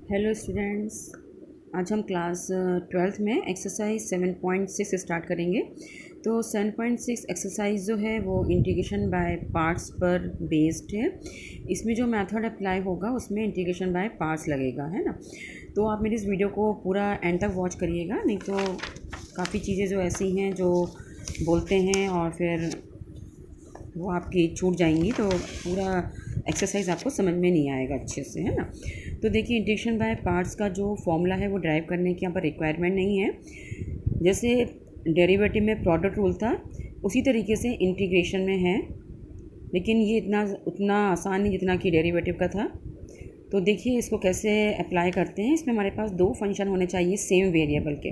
Hello students. आज हम class 12th में एक्सरसाइज 7.6 स्टार्ट करेंगे। तो 7.6 एक्सरसाइज जो है वो इंटीग्रेशन बाय पार्ट्स पर बेस्ड है। इसमें जो मेथड अप्लाई होगा उसमें इंटीग्रेशन बाय पार्ट्स लगेगा, है ना। तो आप मेरी इस वीडियो को पूरा एंड तक वॉच करिएगा, नहीं तो काफ़ी चीज़ें जो ऐसी हैं जो बोलते हैं और फिर वो आपकी छूट जाएंगी, तो पूरा एक्सरसाइज आपको समझ में नहीं आएगा अच्छे से, है ना। तो देखिए, इंटीग्रेशन बाय पार्ट्स का जो फॉर्मूला है वो ड्राइव करने की यहाँ पर रिक्वायरमेंट नहीं है। जैसे डेरिवेटिव में प्रोडक्ट रूल था, उसी तरीके से इंटीग्रेशन में है, लेकिन ये उतना आसान नहीं जितना कि डेरिवेटिव का था। तो देखिए इसको कैसे अप्लाई करते हैं। इसमें हमारे पास दो फंक्शन होने चाहिए सेम वेरिएबल के,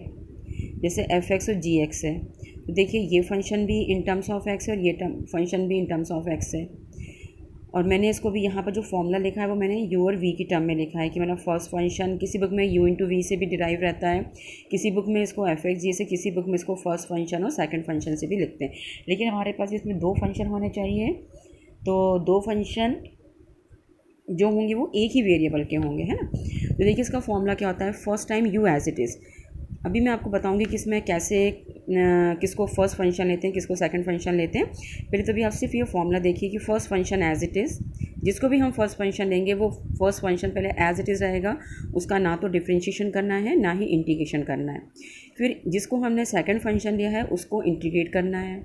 जैसे एफ एक्स और जी एक्स है। तो देखिए ये फंक्शन भी इन टर्म्स ऑफ एक्स है और ये फंक्शन भी इन टर्म्स ऑफ एक्स है। और मैंने इसको भी यहाँ पर जो फॉर्मूला लिखा है वो मैंने यू और वी की टर्म में लिखा है कि मतलब फर्स्ट फंक्शन किसी बुक में यू इंटू वी से भी डिराइव रहता है, किसी बुक में इसको एफ एक्स जी से, किसी बुक में इसको फर्स्ट फंक्शन और सेकंड फंक्शन से भी लिखते हैं। लेकिन हमारे पास इसमें दो फंक्शन होने चाहिए, तो दो फंक्शन जो होंगे वो एक ही वेरिएबल के होंगे, है ना। तो देखिए इसका फॉर्मूला क्या होता है। First time you as it is. अभी मैं आपको बताऊंगी कि इसमें कैसे किसको फर्स्ट फंक्शन लेते हैं, किसको सेकंड फंक्शन लेते हैं। पहले तो भी आप सिर्फ ये फॉर्मूला देखिए कि first function as it is, जिसको भी हम फर्स्ट फंक्शन लेंगे वो फर्स्ट फंक्शन पहले एज इट इज़ रहेगा। उसका ना तो डिफ्रेंशिएशन करना है ना ही इंटीग्रेशन करना है। फिर जिसको हमने सेकंड फंक्शन लिया है उसको इंटीग्रेट करना है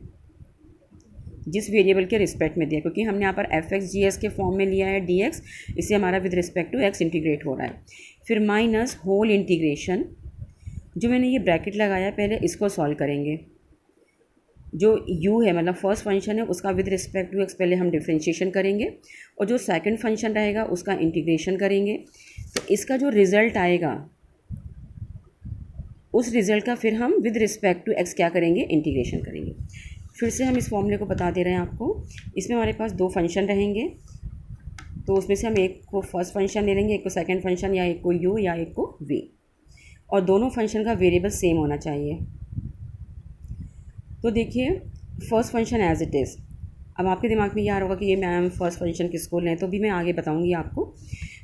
जिस वेरिएबल के रिस्पेक्ट में दिया, क्योंकि हमने यहाँ पर एफ एक्स जी एस के फॉर्म में लिया है डी एक्स, इससे हमारा with respect to x integrate हो रहा है। फिर माइनस होल इंटीग्रेशन, जो मैंने ये ब्रैकेट लगाया पहले इसको सॉल्व करेंगे। जो u है मतलब फर्स्ट फंक्शन है उसका विद रिस्पेक्ट टू एक्स पहले हम डिफ्रेंशिएशन करेंगे, और जो सेकंड फंक्शन रहेगा उसका इंटीग्रेशन करेंगे। तो इसका जो रिज़ल्ट आएगा उस रिज़ल्ट का फिर हम विद रिस्पेक्ट टू एक्स क्या करेंगे, इंटीग्रेशन करेंगे। फिर से हम इस फॉर्मूले को बता दे रहे हैं आपको। इसमें हमारे पास दो फंक्शन रहेंगे, तो उसमें से हम एक को फर्स्ट फंक्शन ले लेंगे, एक को सेकंड फंक्शन, या एक को u या एक को v, और दोनों फंक्शन का वेरिएबल सेम होना चाहिए। तो देखिए first function as it is. अब आपके दिमाग में ये आ रहा होगा कि ये मैम फर्स्ट फंक्शन किसको लें, तो भी मैं आगे बताऊंगी आपको।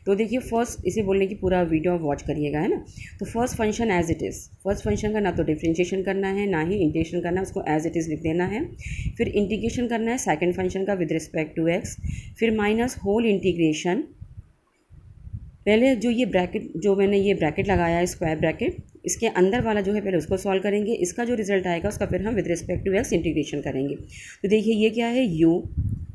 तो देखिए फर्स्ट इसे बोलने की पूरा वीडियो वॉच करिएगा, है ना। तो first function as it is, first function का ना तो डिफ्रेंशिएशन करना है ना ही इंटीग्रेशन करना है, उसको एज इट इज़ लिख देना है। फिर इंटीग्रेशन करना है सेकंड फंक्शन का विद रिस्पेक्ट टू एक्स। फिर माइनस होल इंटीग्रेशन, पहले जो ये ब्रैकेट जो मैंने ये ब्रैकेट लगाया है स्क्वायर ब्रैकेट, इसके अंदर वाला जो है पहले उसको सॉल्व करेंगे। इसका जो रिजल्ट आएगा उसका फिर हम with respect to x integration करेंगे। तो देखिए ये क्या है, u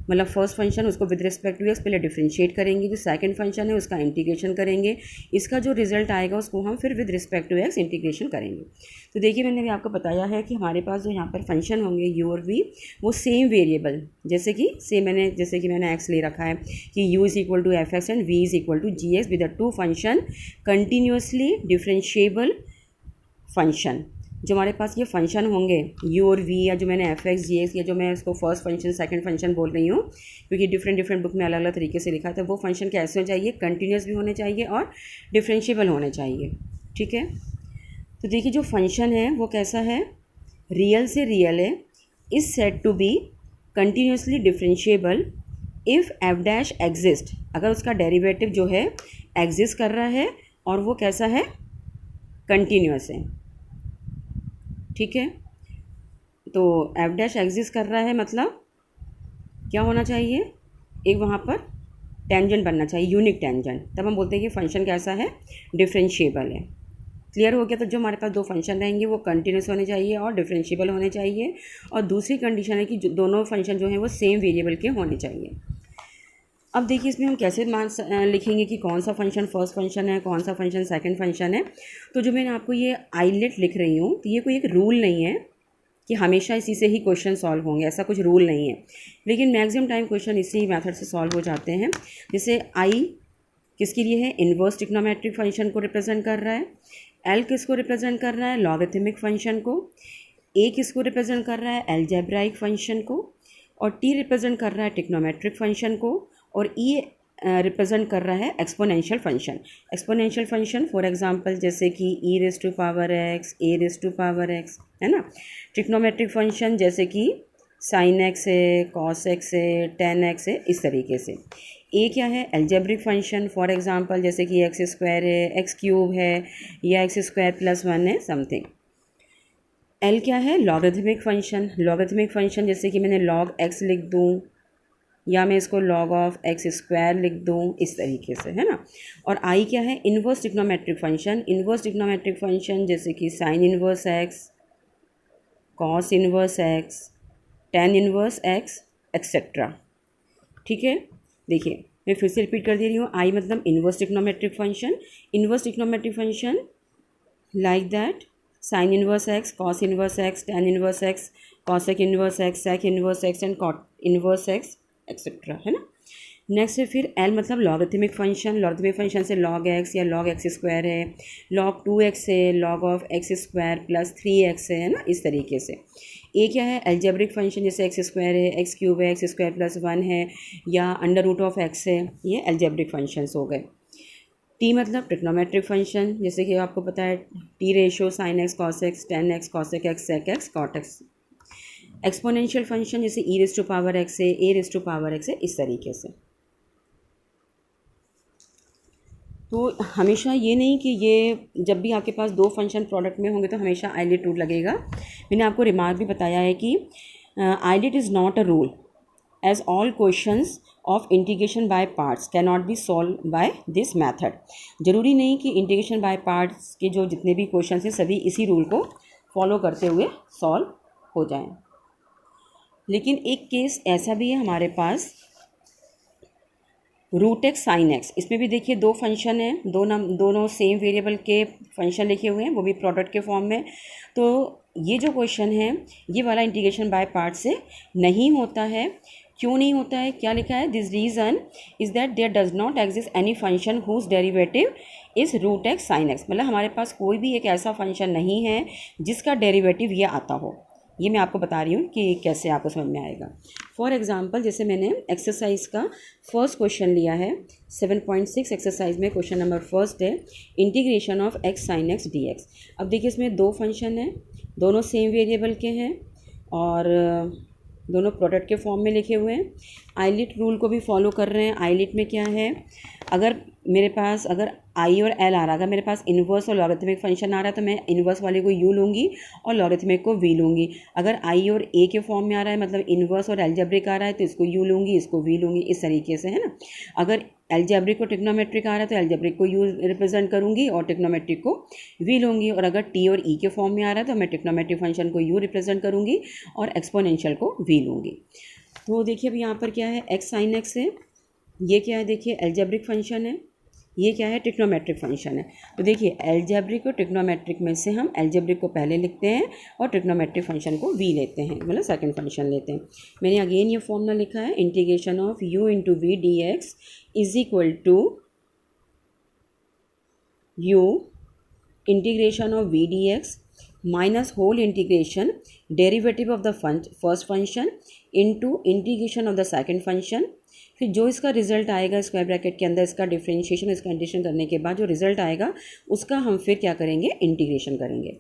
मतलब फर्स्ट फंक्शन, उसको विद रिस्पेक्ट टू एक्स पहले डिफ्रेंशिएट करेंगे। जो सेकंड फंक्शन है उसका इंटीग्रेशन करेंगे। इसका जो रिजल्ट आएगा उसको हम फिर with respect to x integration करेंगे। तो देखिए मैंने भी आपको बताया है कि हमारे पास जो यहाँ पर फंक्शन होंगे u और v, वो सेम वेरिएबल, जैसे कि मैंने x ले रखा है कि u is equal to f x and v is equal to g x with the two function continuously differentiable function. जो हमारे पास ये फंक्शन होंगे u और v, या जो मैंने एफ एक्स जी एक्स, या जो मैं इसको फर्स्ट फंक्शन सेकंड फंक्शन बोल रही हूँ क्योंकि डिफरेंट बुक में अलग अलग तरीके से लिखा है, तो वो फंक्शन कैसे हो चाहिए, कंटिन्यूस भी होने चाहिए और डिफरेंशिएबल होने चाहिए, ठीक है। तो देखिए जो फंक्शन है वो कैसा है, रियल से रियल है, is said to be continuously differentiable if f dash exist, अगर उसका डेरिवेटिव जो है एग्जिस्ट कर रहा है और वो कैसा है, कंटिन्यूस है, ठीक है। तो एफ डैश एग्जिस्ट कर रहा है मतलब क्या होना चाहिए, एक वहाँ पर टेंजेंट बनना चाहिए, यूनिक टेंजेंट, तब हम बोलते हैं कि फंक्शन कैसा है, डिफरेंशिएबल है। क्लियर हो गया। तो जो हमारे पास दो फंक्शन रहेंगे वो कंटिन्यूस होने चाहिए और डिफरेंशिएबल होने चाहिए, और दूसरी कंडीशन है कि दोनों फंक्शन जो हैं वो सेम वेरिएबल के होने चाहिए। अब देखिए इसमें हम कैसे लिखेंगे कि कौन सा फंक्शन फर्स्ट फंक्शन है, कौन सा फंक्शन सेकंड फंक्शन है। तो जो मैंने आपको ये आइलेट लिख रही हूँ, तो ये कोई एक रूल नहीं है कि हमेशा इसी से ही क्वेश्चन सॉल्व होंगे, ऐसा कुछ रूल नहीं है, लेकिन मैक्सिमम टाइम क्वेश्चन इसी मेथड से सॉल्व हो जाते हैं। जैसे आई किसके लिए है, इन्वर्स ट्रिग्नोमेट्रिक फंक्शन को रिप्रेजेंट कर रहा है, एल किसको रिप्रेजेंट कर रहा है, लॉगरिथमिक फंक्शन को, ए किसको रिप्रेजेंट कर रहा है, एल्जेब्राइक फंक्शन को, और टी रिप्रेजेंट कर रहा है ट्रिग्नोमेट्रिक फंक्शन को, और ई रिप्रेजेंट कर रहा है exponential function. Exponential function for example जैसे कि e raise to power x, a raise to power x, है ना। ट्रिग्नोमेट्रिक फंक्शन जैसे कि साइन एक्स है, कॉस एक्स है, टेन एक्स है, इस तरीके से। ए क्या है, एल्जेब्रिक फंक्शन, फॉर एग्जांपल जैसे कि एक्स स्क्वायर है, एक्स क्यूब है, या एक्स स्क्वायर प्लस वन है समथिंग। एल क्या है, लॉगरिथमिक फंक्शन, लॉगरिथमिक फंक्शन जैसे कि मैंने लॉग एक्स लिख दूँ या मैं इसको लॉग ऑफ एक्स स्क्वायर लिख दूँ, इस तरीके से, है ना। और आई क्या है, inverse trigonometric function, inverse trigonometric function जैसे कि sign inverse x, cos inverse x, tan inverse x, etcetera. ठीक है, देखिए मैं फिर से रिपीट कर दे रही हूँ। आई मतलब inverse trigonometric function, inverse trigonometric function like that sine inverse x, cos inverse x, tan inverse x, cosec inverse x, sec inverse x and cot inverse x etcetera, है ना। नेक्स्ट है फिर L मतलब logarithmic function, logarithmic function से log x या log x square है, log 2x है, log of x square plus 3x है ना, इस तरीके से। ए क्या है, एल्जेब्रिक फंक्शन जैसे एक्स स्क्वायर है, एक्स क्यूब है, एक्स स्क्वायर प्लस वन है, या अंडर रूट ऑफ एक्स है, ये एल्जेब्रिक फंक्शंस हो गए। टी मतलब ट्रिग्नोमेट्रिक फंक्शन जैसे कि आपको पता है T ratio sine x cos x, tan x cosec x, sec x, cot x. Exponential function जैसे e raise to power x है, a raise to power x है, इस तरीके से। तो हमेशा ये नहीं कि ये जब भी आपके पास दो फंक्शन प्रोडक्ट में होंगे तो हमेशा आइलेट रूल लगेगा। मैंने आपको रिमार्क भी बताया है कि ILATE is not a rule as all questions of integration by parts can not be solve by this method. ज़रूरी नहीं कि इंटीग्रेशन बाय पार्ट्स के जो जितने भी क्वेश्चंस हैं सभी इसी रूल को फॉलो करते हुए सॉल्व हो जाएं। लेकिन एक केस ऐसा भी है हमारे पास, रूट एक्स साइन एक्स, इसमें भी देखिए दो फंक्शन हैं, दोनों सेम वेरिएबल के फंक्शन लिखे हुए हैं, वो भी प्रोडक्ट के फॉर्म में। तो ये जो क्वेश्चन है ये वाला इंटीग्रेशन बाय पार्ट से नहीं होता है। क्यों नहीं होता है, क्या लिखा है, this reason is that there does not exist any function whose derivative is root x sine x. मतलब हमारे पास कोई भी एक ऐसा फंक्शन नहीं है जिसका डेरिवेटिव ये आता हो। ये मैं आपको बता रही हूँ कि कैसे आपको समझ में आएगा। फॉर एग्जांपल जैसे मैंने एक्सरसाइज का फर्स्ट क्वेश्चन लिया है 7.6 एक्सरसाइज में क्वेश्चन नंबर फर्स्ट है integration of x sine x d x. अब देखिए इसमें दो फंक्शन हैं, दोनों सेम वेरिएबल के हैं और दोनों प्रोडक्ट के फॉर्म में लिखे हुए हैं। आइलिट रूल को भी फॉलो कर रहे हैं। आइलिट में क्या है, अगर मेरे पास अगर आई और एल आ रहा, अगर मेरे पास इन्वर्स और लॉगरिथमिक फंक्शन आ रहा है तो मैं इन्वर्स वाले को यू लूँगी और लॉगरिथमिक को वी लूँगी। अगर आई और ए के फॉर्म में आ रहा है मतलब इन्वर्स और एल्जेब्रिक आ रहा है तो इसको यू लूँगी, इसको वी लूँगी, इस तरीके से, है ना। अगर एल्जेब्रिक को ट्रिग्नोमेट्रिक आ रहा है तो एल्जेब्रिक को यू रिप्रेजेंट करूँगी और ट्रिग्नोमेट्रिक को वी लूँगी। और अगर टी और ई के फॉर्म में आ रहा है तो मैं ट्रिग्नोमेट्रिक फंक्शन को यू रिप्रेजेंट करूँगी और एक्सपोनेंशियल को वी लूँगी। तो देखिए अब यहाँ पर क्या है, एक्स साइन एक्स है, ये क्या है देखिए एल्जेब्रिक फंक्शन है, ये क्या है ट्रिग्नोमेट्रिक फंक्शन है। तो देखिए एल्जेब्रिक और ट्रिग्नोमेट्रिक में से हम एल्जेब्रिक को पहले लिखते हैं और ट्रिग्नोमेट्रिक फंक्शन को वी लेते हैं, मतलब सेकंड फंक्शन लेते हैं। मैंने अगेन ये फॉर्मूला लिखा है integration of u into v d x is equal to u integration of v d x minus whole integration derivative of the first function into integration of the second function. फिर जो इसका result आएगा square bracket के अंदर इसका differentiation इसका integration करने के बाद जो रिजल्ट आएगा उसका हम फिर क्या करेंगे, इंटीग्रेशन करेंगे।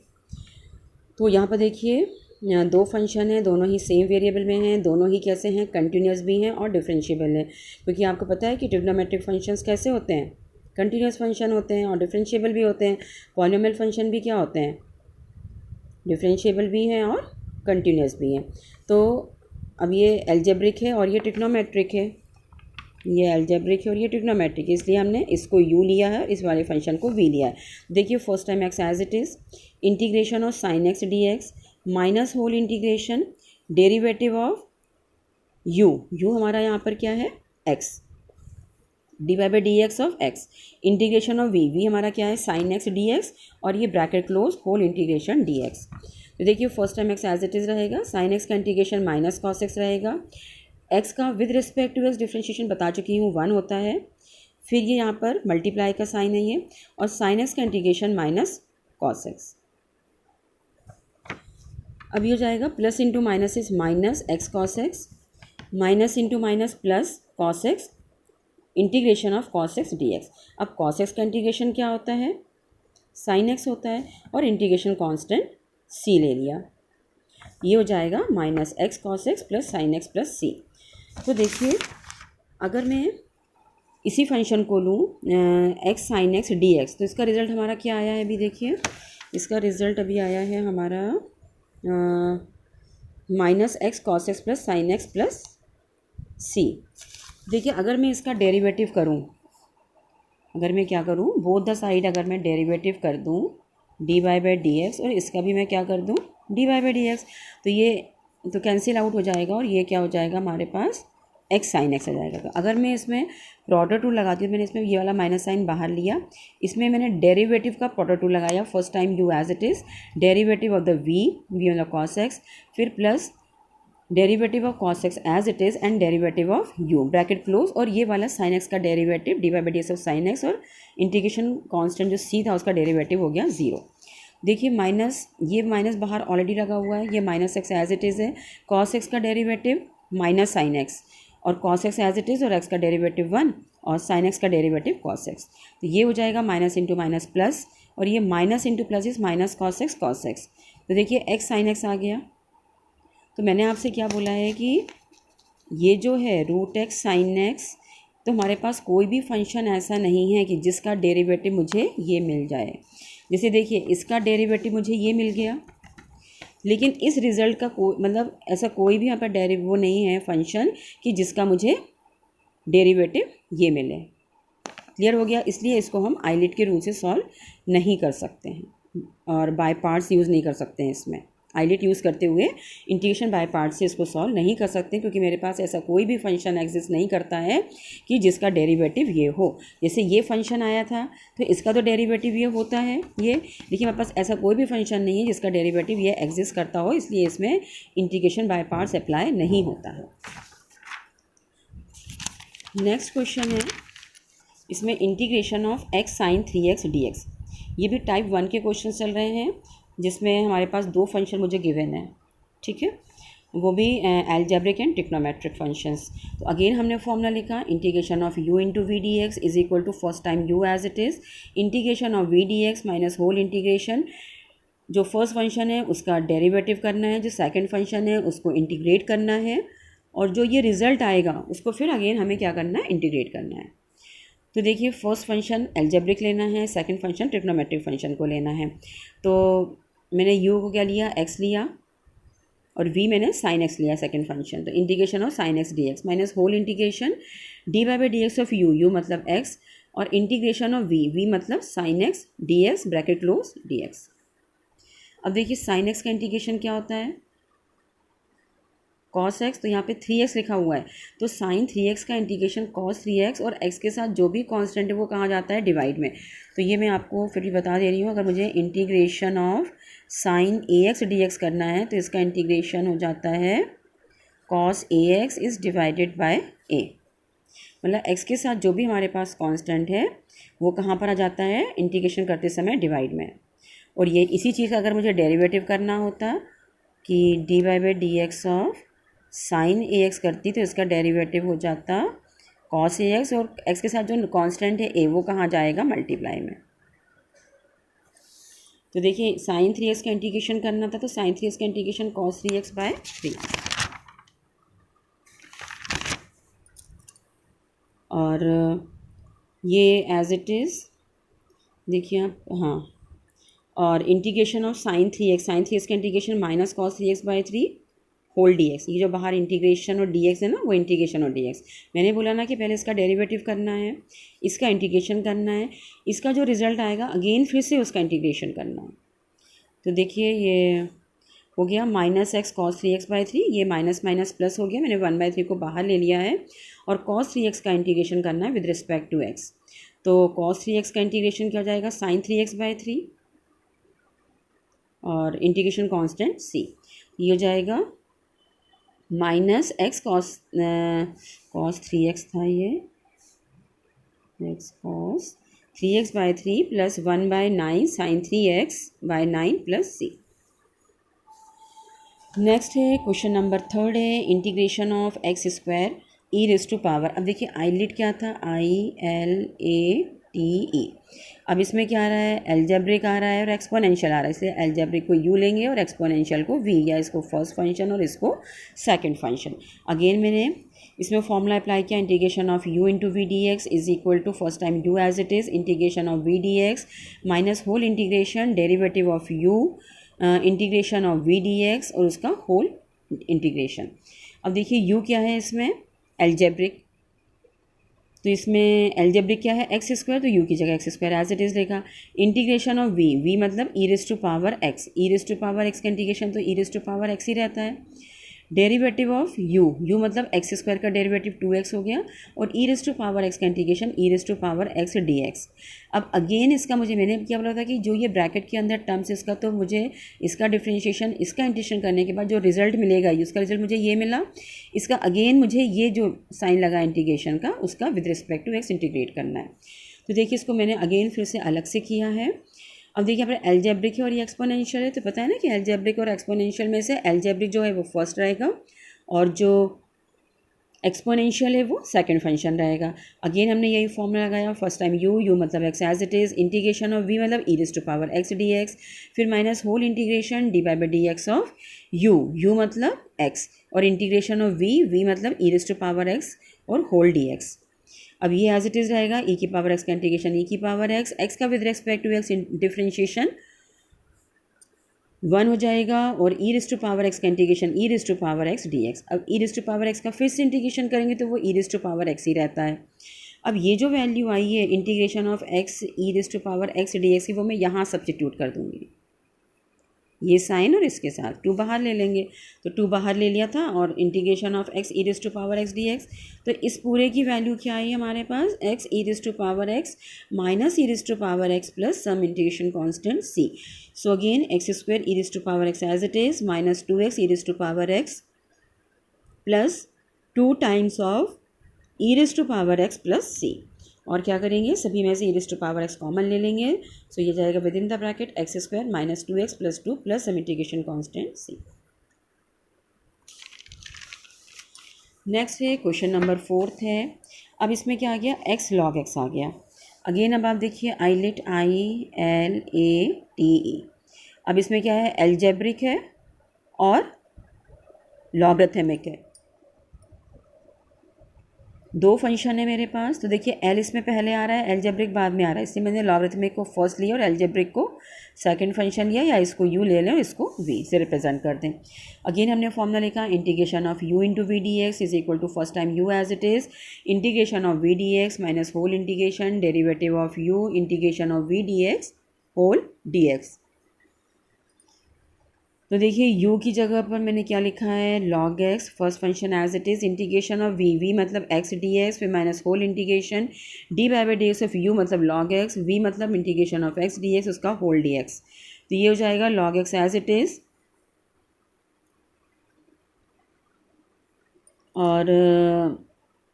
तो यहाँ पर देखिए दो फंक्शन हैं, दोनों ही सेम वेरिएबल में हैं, दोनों ही कैसे हैं, कंटिन्यूस भी हैं और डिफरेंशिएबल हैं। क्योंकि आपको पता है कि ट्रिग्नोमेट्रिक फंक्शंस कैसे होते हैं, कंटिन्यूस फंक्शन होते हैं और डिफरेंशिएबल भी होते हैं। पॉलिनोमियल फंक्शन भी क्या होते हैं, डिफरेंशिएबल भी हैं और कंटिन्यूस भी हैं। तो अब ये एल्जेब्रिक है और ये ट्रिग्नोमेट्रिक है, ये एल्जेब्रिक है और ये ट्रिग्नोमेट्रिक है, इसलिए हमने इसको u लिया है, इस वाले फंक्शन को v लिया है। देखिए first time x as it is integration of sine x d x minus whole integration derivative of u हमारा यहाँ पर क्या है x divide by d x of x integration of v हमारा क्या है साइन एक्स डी एक्स और ये bracket close whole integration d x. तो देखिए first time x as it is रहेगा, साइन एक्स का इंटीग्रेशन माइनस कॉस एक्स रहेगा, x का with respect to x differentiation बता चुकी हूँ 1 होता है, फिर ये यहाँ पर मल्टीप्लाई का साइन है ये, और साइन एक्स का इंटीग्रेशन माइनस कॉस एक्स। अब ये हो जाएगा plus into minus is minus x cos x, minus into minus plus cos x, integration of cos x d x. अब कॉस एक्स का इंटीग्रेशन क्या होता है, साइन एक्स होता है और इंटीग्रेशन कांस्टेंट c ले लिया, ये हो जाएगा minus x cos x plus sine x plus c. तो देखिए अगर मैं इसी फंक्शन को लूँ x sine x d x, तो इसका रिज़ल्ट हमारा क्या आया है अभी देखिए। इसका रिज़ल्ट अभी आया है हमारा minus x cos x plus sine x plus c. देखिए अगर मैं इसका डेरिवेटिव करूँ, अगर मैं क्या करूँ, बोथ द साइड अगर मैं डेरिवेटिव कर दूँ d y by d x, और इसका भी मैं क्या कर दूँ d y by d x, तो ये तो कैंसिल आउट हो जाएगा और ये क्या हो जाएगा हमारे पास एक्स साइन एक्स आ जाएगा। तो अगर मैं इसमें प्रोडक्ट रूल लगाती हूँ, मैंने इसमें ये वाला माइनस साइन बाहर लिया, इसमें मैंने डेरिवेटिव का प्रोडक्ट रूल लगाया, first time you as it is, derivative of the v मतलब कॉस एक्स, फिर plus derivative of cos x as it is and derivative of u bracket close, और ये वाला साइन एक्स का derivative d y by d x of sine x, और integration constant जो c था उसका डेरिवेटिव हो गया 0। देखिए माइनस, ये माइनस बाहर ऑलरेडी लगा हुआ है, ये minus x as it is है, कॉस एक्स का डेरिवेटिव माइनस साइन एक्स, और cos x as it is, और एक्स का डेरिवेटिव 1, और साइन एक्स का डेरिवेटिव कॉस एक्स, तो ये हो जाएगा माइनस इंटू माइनस प्लस, और ये minus into plus is minus cos x cos x. तो देखिए एक्स साइन एक्स आ गया। तो मैंने आपसे क्या बोला है कि ये जो है रूट एक्स साइन एक्स, तो हमारे पास कोई भी फंक्शन ऐसा नहीं है कि जिसका डेरिवेटिव मुझे ये मिल जाए। जैसे देखिए इसका डेरिवेटिव मुझे ये मिल गया, लेकिन इस रिज़ल्ट का मतलब ऐसा कोई भी यहाँ पर वो नहीं है फंक्शन कि जिसका मुझे डेरिवेटिव ये मिले। क्लियर हो गया? इसलिए इसको हम आइलेट के रूल से सॉल्व नहीं कर सकते हैं और बाय पार्ट्स यूज़ नहीं कर सकते हैं। इसमें आइलेट यूज़ करते हुए इंटीग्रेशन बाय पार्ट्स से इसको सॉल्व नहीं कर सकते, क्योंकि मेरे पास ऐसा कोई भी फंक्शन एग्जिस्ट नहीं करता है कि जिसका डेरिवेटिव ये हो। जैसे ये फंक्शन आया था तो इसका तो डेरिवेटिव ये होता है ये, लेकिन मेरे पास ऐसा कोई भी फंक्शन नहीं है जिसका डेरिवेटिव ये एग्जिस्ट करता हो, इसलिए इसमें इंटीग्रेशन बाय पार्ट्स अप्लाई नहीं होता है। नेक्स्ट क्वेश्चन है, इसमें integration of x sine 3x dx। ये भी टाइप 1 के क्वेश्चन चल रहे हैं, जिसमें हमारे पास दो फंक्शन मुझे गिवन है, ठीक है, वो भी एल्जेब्रिक एंड ट्रिग्नोमेट्रिक फंक्शंस। तो अगेन हमने फॉर्मूला लिखा, integration of u into v d x is equal to first time u as it is, integration of v d x minus whole integration, जो first function है उसका derivative करना है, जो second function है उसको इंटीग्रेट करना है, और जो ये रिज़ल्ट आएगा उसको फिर अगेन हमें क्या करना है, इंटीग्रेट करना है। तो देखिए फर्स्ट फंक्शन एल्जेब्रिक लेना है, सेकंड फंक्शन ट्रिग्नोमेट्रिक फंक्शन को लेना है। तो मैंने u को क्या लिया, x लिया, और v मैंने साइन x लिया सेकंड फंक्शन। तो integration of sine x d x minus whole integration d y by d x of u मतलब x, और इंटीग्रेशन ऑफ v मतलब sine x d x bracket close d x. अब देखिए sign x का integration क्या होता है, cos x, तो यहाँ पे 3x लिखा हुआ है, तो साइन 3x का इंटीग्रेशन cos 3x, और x के साथ जो भी कांस्टेंट है वो कहाँ जाता है, डिवाइड में। तो ये मैं आपको फिर भी बता दे रही हूँ, अगर मुझे integration of sign ax dx करना है तो इसका इंटीग्रेशन हो जाता है cos ax is divided by a, मतलब x के साथ जो भी हमारे पास कांस्टेंट है वो कहाँ पर आ जाता है, इंटीग्रेशन करते समय डिवाइड में। और ये इसी चीज़ का अगर मुझे डेरिवेटिव करना होता कि d y by d x of sine a x करती तो इसका डेरिवेटिव हो जाता कॉस ए एक्स, और एक्स के साथ जो कांस्टेंट है ए वो कहाँ जाएगा, मल्टीप्लाई में। तो देखिए साइन 3x का इंटीग्रेशन करना था, तो साइन 3x का इंटीग्रेशन कॉस 3x बाय 3, और ये एज इट इज़ देखिए आप, हाँ, और इंटीग्रेशन ऑफ साइन 3x का integration minus cos 3x by 3 whole d x. ये जो बाहर इंटीग्रेशन और डी एक्स है ना, वो इंटीग्रेशन और डी एक्स। मैंने बोला ना कि पहले इसका डेरिवेटिव करना है, इसका इंटीग्रेशन करना है, इसका जो रिज़ल्ट आएगा अगेन फिर से उसका इंटीग्रेशन करना है। तो देखिए ये हो गया minus x cos 3x by 3, ये माइनस माइनस प्लस हो गया, मैंने 1/3 को बाहर ले लिया है, और कॉस 3x का इंटीग्रेशन करना है विद रिस्पेक्ट टू x। तो कॉस 3x का इंटीग्रेशन क्या हो जाएगा, साइन 3x बाय 3, और इंटीग्रेशन कांस्टेंट c, ये हो जाएगा माइनस एक्स कॉस 3x था, ये x cos 3x by 3 plus 1/9 sine 3x by 9 plus c। Next है क्वेश्चन नंबर 3 है, integration of x square e raise to power. अब देखिए आइलेट क्या था, ILATE। अब इसमें क्या आ रहा है, एल्जेब्रिक आ रहा है और एक्सपोनेंशियल आ रहा है, इसलिए एल्जेब्रिक को u लेंगे और एक्सपोनेंशियल को v, या इसको फर्स्ट फंक्शन और इसको सेकंड फंक्शन। अगेन मैंने इसमें फॉर्मूला अप्लाई किया, integration of u into v d x is equal to first time u as it is, integration of v d x minus whole integration derivative of u integration of v d x और उसका whole integration. अब देखिए u क्या है इसमें, algebraic, तो इसमें algebraic क्या है एक्स स्क्वायर, तो u की जगह x square as it is लेगा। इंटीग्रेशन ऑफ v मतलब e raise to power x, e raise to power x का इंटीग्रेशन तो e raise to power x ही रहता है। डेरिवेटिव ऑफ u मतलब एक्स स्क्वायर का डेरिवेटिव 2x हो गया और e raise to power x का integration e raise to power x dx। अब अगेन इसका मैंने क्या बोला था कि जो ये ब्रैकेट के अंदर टर्म्स इसका, तो मुझे इसका डिफरेंशिएशन, इसका इंटीग्रेशन करने के बाद जो रिजल्ट मिलेगा उसका रिजल्ट मुझे ये मिला, इसका अगेन मुझे ये जो साइन लगा इंटीग्रेशन का उसका with respect to x integrate करना है। तो देखिए इसको मैंने अगेन फिर से अलग से किया है। अब देखिए यहाँ पर एल्जेब्रिक है और ये एक्सपोनेंशियल है, तो पता है ना कि एल्जेब्रिक और एक्सपोनेंशियल में से एल्जेब्रिक जो है वो फर्स्ट रहेगा और जो एक्सपोनेंशियल है वो सेकंड फंक्शन रहेगा। अगेन हमने यही फॉर्मूला लगाया, फर्स्ट टाइम u मतलब x as it is, integration of v मतलब e raise to power x dx, फिर minus whole integration d by by d x of u मतलब x और integration of v मतलब e raise to power x और whole dx। अब ये as it is रहेगा, e की power x का इंटीग्रेशन e की पावर x का with respect to x differentiation 1 हो जाएगा और e raise to power x का integration e raise to power x dx। अब e raise to power x का फिर से इंटीग्रेशन करेंगे तो वो e raise to power x ही रहता है। अब ये जो वैल्यू आई है integration of x e raise to power x dx की, वो मैं यहाँ सब्स्टिट्यूट कर दूँगी, ये साइन और इसके साथ 2 बाहर ले लेंगे, तो 2 बाहर ले लिया था और integration of x e raise to power x dx। तो इस पूरे की वैल्यू क्या आई हमारे पास, x e raise to power x minus e raise to power x plus some integration constant c। So again x square e raise to power x as it is minus 2x e raise to power x plus 2 times of e raise to power x plus c। और क्या करेंगे, सभी में से e raise to power x common ले लेंगे, so ये जाएगा with in the bracket x square minus 2x plus 2 plus some integration constant c। Next है क्वेश्चन नंबर 4 है। अब इसमें क्या आ गया, x log x आ गया। अगेन अब आप देखिए आईलेट ILATE। अब इसमें क्या है, एल्जेब्रिक है और लॉगरिथमिक है, दो फंक्शन है मेरे पास। तो देखिए एल इसमें पहले आ रहा है, एल्जेब्रिक बाद में आ रहा है, इसलिए मैंने लॉगरिथमिक को फर्स्ट लिया और एल्जेब्रिक को सेकंड फंक्शन लिया, या इसको u ले लें और इसको v से रिप्रेजेंट कर दें। अगेन हमने फॉर्मूला लिखा, integration of u into v d x is equal to first time u as it is, integration of v d x minus whole integration derivative of u integration of v d x whole d x. तो देखिए u की जगह पर मैंने क्या लिखा है, log x first function as it is, integration of v मतलब x dx, फिर minus whole integration d by by d x of u मतलब log x, v मतलब इंटीग्रेशन ऑफ x dx उसका होल dx। तो ये हो जाएगा log x as it is और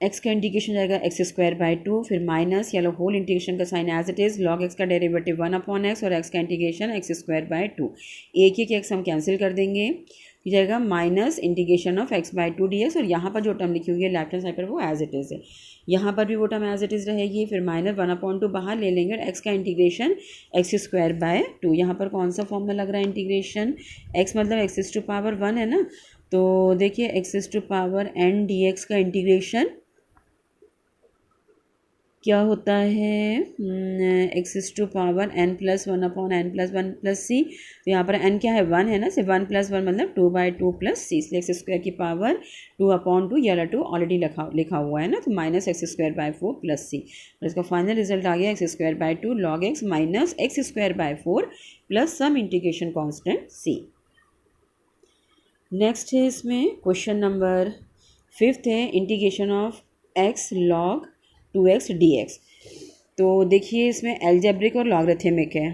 x का इंटीग्रेशन जाएगा एक्स स्क्वायर बाई 2, फिर माइनस या होल इंटीग्रेशन का sign as it is, log x का डेरिवेटिव 1/x और x का इंटीग्रेशन एक्स स्क्वायर बाई 2, एक एक x हम कैंसिल कर देंगे, ये जाएगा minus integration of x by 2 dx। और यहाँ पर जो टर्म लिखी हुई है लेफ्ट हैंड साइड पर वो एज इट इज़ है, यहाँ पर भी वो टर्म एज इट इज़ रहेगी, फिर माइनस 1/2 बाहर ले लेंगे और x का इंटीग्रेशन एक्स स्क्वायर बाय 2। यहाँ पर कौन सा फॉर्मूला लग रहा है, इंटीग्रेशन x मतलब एक्स टू पावर 1 है ना, तो देखिए x to power n dx का इंटीग्रेशन क्या होता है, x to power n plus 1/n plus 1 plus c। तो यहाँ पर n क्या है, 1 है ना, से 1 प्लस 1 मतलब 2/2 प्लस c, इसलिए एक्स स्क्वायर की पावर 2/2, या 2 ऑलरेडी लिखा हुआ है ना, तो minus x square by 4 plus c। और इसका फाइनल रिजल्ट आ गया x square by 2 log x minus x square by 4 plus some integration constant c। Next है इसमें क्वेश्चन नंबर 5 है, integration of x log 2x dx। तो देखिए इसमें एल्जेब्रिक और लॉगरिथमिक है,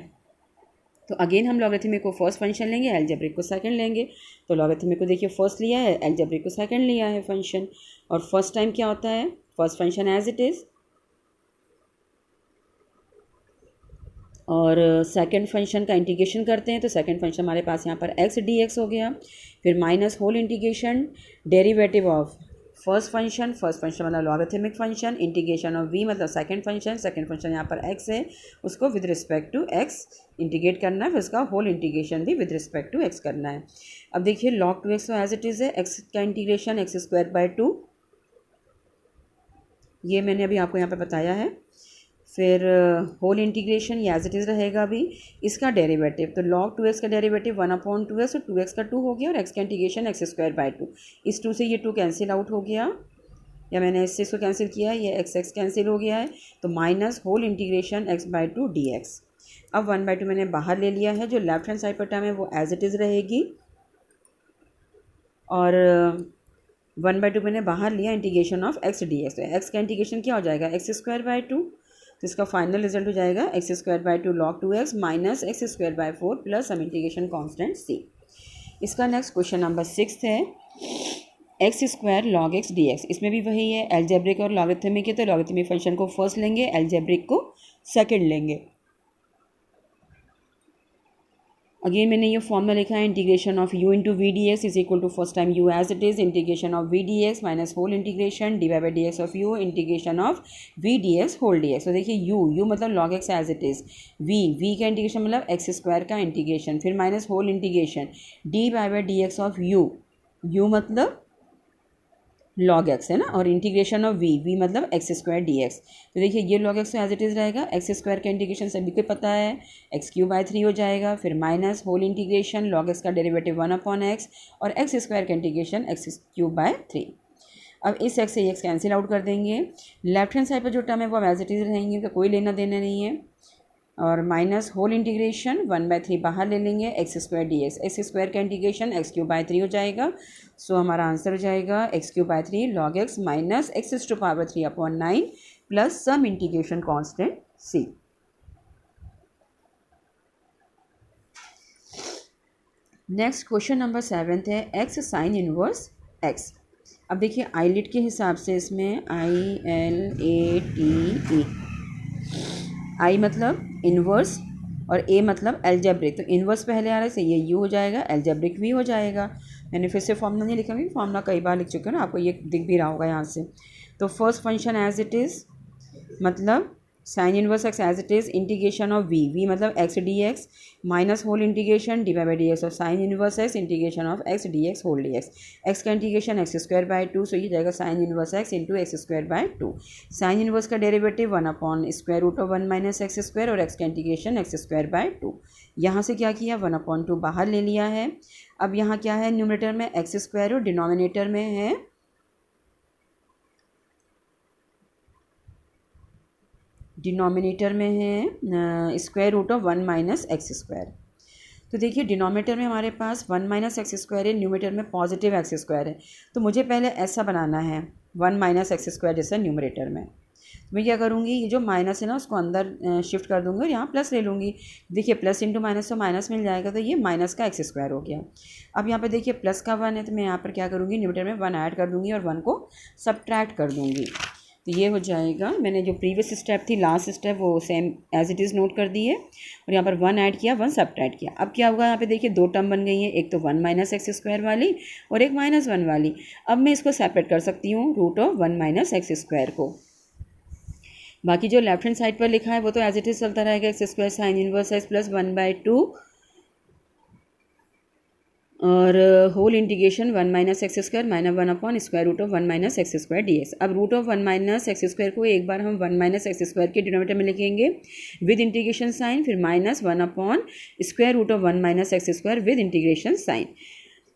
तो अगेन हम लॉगरिथमिक को फर्स्ट फंक्शन लेंगे, एल्जेब्रिक को सेकंड लेंगे। तो लॉगरिथमिक को देखिए फर्स्ट लिया है, एल्जेब्रिक को सेकंड लिया है फंक्शन, और फर्स्ट टाइम क्या होता है, first function as it is और सेकंड फंक्शन का इंटीग्रेशन करते हैं, तो सेकंड फंक्शन हमारे पास यहाँ पर x dx हो गया, फिर minus whole integration derivative of first function मतलब logarithmic function, integration of v मतलब सेकंड फंक्शन यहाँ पर x है, उसको with respect to x integrate करना है, फिर उसका होल इंटीग्रेशन भी विद रिस्पेक्ट टू x करना है। अब देखिए log 2x तो एज इट इज़ है, x का इंटीग्रेशन एक्स स्क्वायर बाई 2 ये मैंने अभी आपको यहाँ पे बताया है। फिर होल इंटीग्रेशन ये एज इट इज़ रहेगा अभी। इसका डेरिवेटिव तो log 2x का डेरिवेटिव 1/2x, तो 2x का 2 हो गया और x का इंटीग्रेशन x²/2। इस 2 से ये 2 कैंसिल आउट हो गया, या मैंने इससे इसको कैंसिल किया है, ये x कैंसिल हो गया है, तो minus whole integration x/2 dx। अब 1/2 मैंने बाहर ले लिया है, जो लेफ्ट हैंड साइड पर टर्म है वो एज इट इज़ रहेगी, और 1/2 मैंने बाहर लिया इंटीग्रेशन ऑफ x dx। तो x का इंटीग्रेशन क्या हो जाएगा x²/2, तो इसका फाइनल रिजल्ट हो जाएगा x²/2 log 2x minus x²/4 plus some integration constant c। इसका नेक्स्ट क्वेश्चन नंबर 6 है x² log x dx। इसमें भी वही है, एल्जेब्रिक और लॉगरिथमिक है, तो लॉगरिथमिक फंक्शन को फर्स्ट लेंगे, एल्जेब्रिक को सेकंड लेंगे। अगेन मैंने ये फॉर्मूला लिखा है, integration of u into v d x is equal to first time u as it is, integration of v d x minus whole integration d by d x of u integration of v d x whole d x. तो देखिए u मतलब log x as it is, v का integration मतलब x² का integration, फिर minus whole integration d by d x of u मतलब log x है ना, और इंटीग्रेशन ऑफ v मतलब x² dx। तो देखिए ये log x तो एज इट इज़ रहेगा, x² का इंटीग्रेशन सभी को पता है x³/3 हो जाएगा, फिर minus whole integration log x का डेरिवेटिव 1/x और x² का इंटीग्रेशन x³/3। अब इस x से x कैंसिल आउट कर देंगे, लेफ्ट हैंड साइड पर जो टर्म है वो अब एज इट इज़ रहेंगे, उनका कोई लेना देना नहीं है, और माइनस होल इंटीग्रेशन 1/3 बाहर ले लेंगे x² dx, x² का इंटीग्रेशन x³/3 हो जाएगा। सो हमारा आंसर हो जाएगा x³/3 log x minus x⁻³ plus some integration constant c। Next question number 7 है x साइन इनवर्स x। अब देखिए आईलिट के हिसाब से इसमें ILATE, आई मतलब इन्वर्स और ए मतलब एल्जेब्रिक, तो इन्वर्स पहले आ रहा है, से ये यू हो जाएगा, एल्जेब्रिक भी हो जाएगा। मैंने फिर से फॉर्मूला नहीं लिखा, क्योंकि फॉर्मूला कई बार लिख चुके हैं ना, आपको ये दिख भी रहा होगा यहाँ से। तो first function as it is मतलब sine inverse x as it is, integration of v मतलब x d x minus whole integration d by d x of sine inverse x integration of x d x whole d x. X का integration x²/2, so ये जाएगा sine inverse x into x²/2। Sine inverse का derivative 1/√1 minus x² और x का integration x²/2। यहाँ से क्या किया 1/2 बाहर ले लिया है। अब यहाँ क्या है, न्यूमरेटर में x² और डिनोमिनेटर में है √1 माइनस x²। तो देखिए डिनोमिनेटर में हमारे पास 1 माइनस x² है, न्यूमरेटर में पॉजिटिव x² है, तो मुझे पहले ऐसा बनाना है 1 माइनस x² जैसा न्यूमरेटर में। तो मैं क्या करूँगी, ये जो माइनस है ना उसको अंदर शिफ्ट कर दूँगी और यहाँ प्लस ले लूँगी। देखिए प्लस इंटू माइनस तो माइनस मिल जाएगा, तो ये माइनस का x² हो गया। अब यहाँ पे देखिए प्लस का 1 है, तो मैं यहाँ पर क्या करूँगी, न्यूमरेटर में 1 ऐड कर दूँगी और 1 को सब्ट्रैक्ट कर दूँगी, तो ये हो जाएगा। मैंने जो प्रीवियस स्टेप थी, लास्ट स्टेप, वो same as it is note कर दी है, और यहाँ पर 1 ऐड किया, 1 सब्ट्रैक्ट किया। अब क्या होगा, यहाँ पे देखिए 2 टर्म बन गई हैं, एक तो 1 माइनस x² वाली और एक -1 वाली। अब मैं इसको सेपरेट कर सकती हूँ √1 माइनस x² को। बाकी जो लेफ्ट हैंड साइड पर लिखा है वो तो एज इट इज़ चलता रहेगा, x² sine inverse x plus 1/2 और whole integration 1 minus x² minus 1/√1 minus x² dx। अब √1 माइनस x² को एक बार हम 1 माइनस x² के डिनोमिनेटर में लिखेंगे विद इंटीग्रेशन साइन, फिर minus 1/√1 minus x² with integration sign.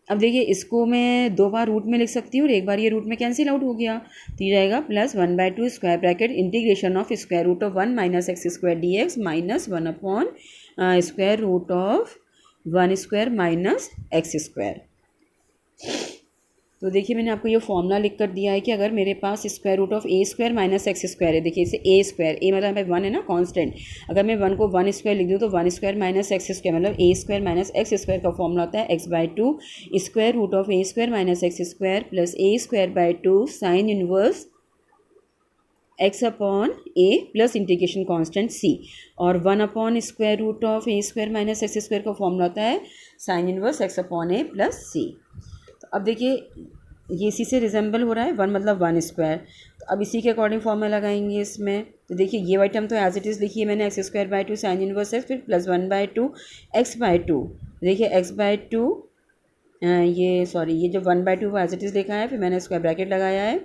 अब देखिए इसको मैं 2 बार रूट में लिख सकती हूँ और एक बार ये रूट में कैंसिल आउट हो गया, तो ये जाएगा plus 1/2 square bracket integration of √1 minus x² dx minus 1/√1² minus x²। तो देखिए मैंने आपको ये फॉर्मूला लिख कर दिया है कि अगर मेरे पास √(a² माइनस x² है, देखिए इसे a² मतलब यहाँ पे 1 है ना कांस्टेंट, अगर मैं 1 को 1² लिख दूँ तो 1² माइनस x² मतलब a² माइनस x² का फॉर्मूला होता है x/2 √(a² minus x² plus a²/2 sine inverse x/a plus integration constant c, और 1/√(a² माइनस x² का फॉर्मूला होता है sine inverse x/a plus c। तो अब देखिए ये इसी से रिजेंबल हो रहा है, 1 मतलब 1², तो अब इसी के अकॉर्डिंग फॉर्मूला लगाएंगे इसमें। तो देखिए ये वाली टर्म तो एज इट इज़ लिखिए मैंने x²/2 साइन इनवर्स x, फिर प्लस 1/2 x/2, देखिए x/2 ये सॉरी ये जो 1/2 वो एज इट इज़ लिखा है, फिर मैंने स्क्वायर ब्रैकेट लगाया है।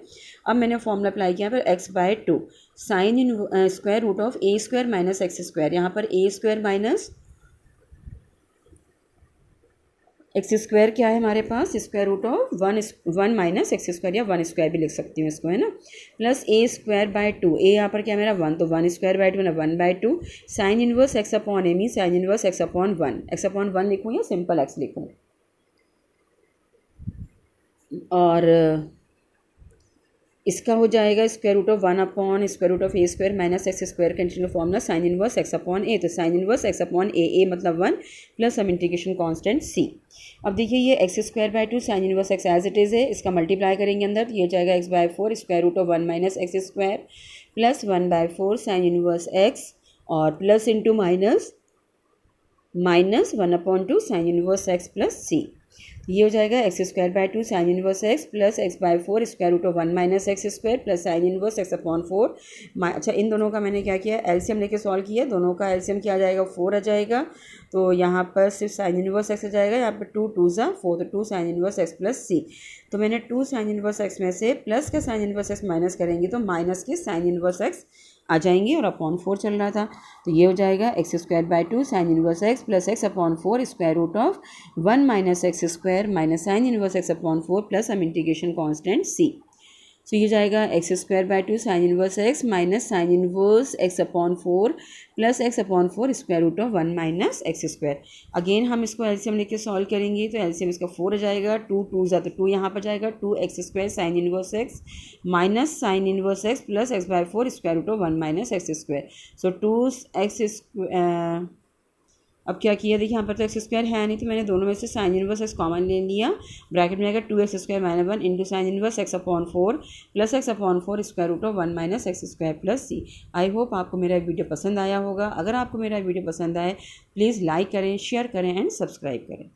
अब मैंने फॉर्मूला अप्लाई किया फिर x/2 sine in square root of a square minus x square. यहाँ पर a square minus x square क्या है हमारे पास, square root of 1 minus x square, या 1 स्क्वायर भी लिख सकती हूँ इसको, है ना, प्लस ए स्क्वायर बाय 2। ए यहाँ पर क्या है मेरा 1, तो 1 स्क्वायर बाय 2 ना 1/2 sine inverse x upon a, mean sine inverse x upon 1। X upon 1 लिखूँ या सिंपल एक्स लिखूँ? और इसका हो जाएगा square root of 1 upon square root of a square minus x square का integral formula sine inverse x upon a, तो sine inverse x upon a मतलब 1 प्लस हम इंटीग्रेशन कांस्टेंट सी। अब देखिए ये x square by 2 sine inverse x as it is है, इसका multiply करेंगे अंदर तो ये जाएगा x/4 square root of 1 minus x square plus 1/4 sine inverse x और plus into minus 1/2 sine inverse x plus c. ये हो जाएगा x square by 2 sine inverse x plus x/4 square root of 1 minus x square plus sine inverse x upon 4। अच्छा इन दोनों का मैंने क्या किया, एलसीएम लेके सॉल्व किया, दोनों का एलसीएम क्या आ जाएगा 4 आ जाएगा। तो यहाँ पर सिर्फ साइन इनवर्स एक्स आ जाएगा, यहाँ पर 2 2 ज़ा 4, तो 2 sine inverse x plus c. तो मैंने 2 साइन इनवर्स एक्स में से प्लस का साइन इनवर्स एक्स माइनस करेंगे तो माइनस के साइन इनवर्स एक्स आ जाएंगे, और अपॉन 4 चल रहा था तो ये हो जाएगा x square by 2 sine inverse x plus x upon 4 square root of 1 minus x square minus sine inverse x upon 4 plus हम इंटीग्रेशन कांस्टेंट सी। सो ये जाएगा x square by 2 sine inverse x minus sine inverse x upon 4 plus x upon 4 square root of 1 minus x square. Again हम इसको LCM लेके solve करेंगे तो LCM इसका 4 आ जाएगा, 2 2 ज़ा तो 2 यहाँ पर जाएगा, 2 x square sine inverse x minus sine inverse x plus x/4 square root of 1 minus x square. So 2x अब क्या किया, देखिए यहाँ पर तो एक्स स्क्वायर है नहीं तो मैंने दोनों में से साइन इनवर्स एक्स कॉमन ले लिया, ब्रैकेट में आएगा 2x square minus 1 into sine inverse x upon 4 plus x upon 4 square root of 1 minus x square plus c. I hope आपको मेरा वीडियो पसंद आया होगा। अगर आपको मेरा वीडियो पसंद आए प्लीज़ लाइक करें, शेयर करें एंड सब्सक्राइब करें।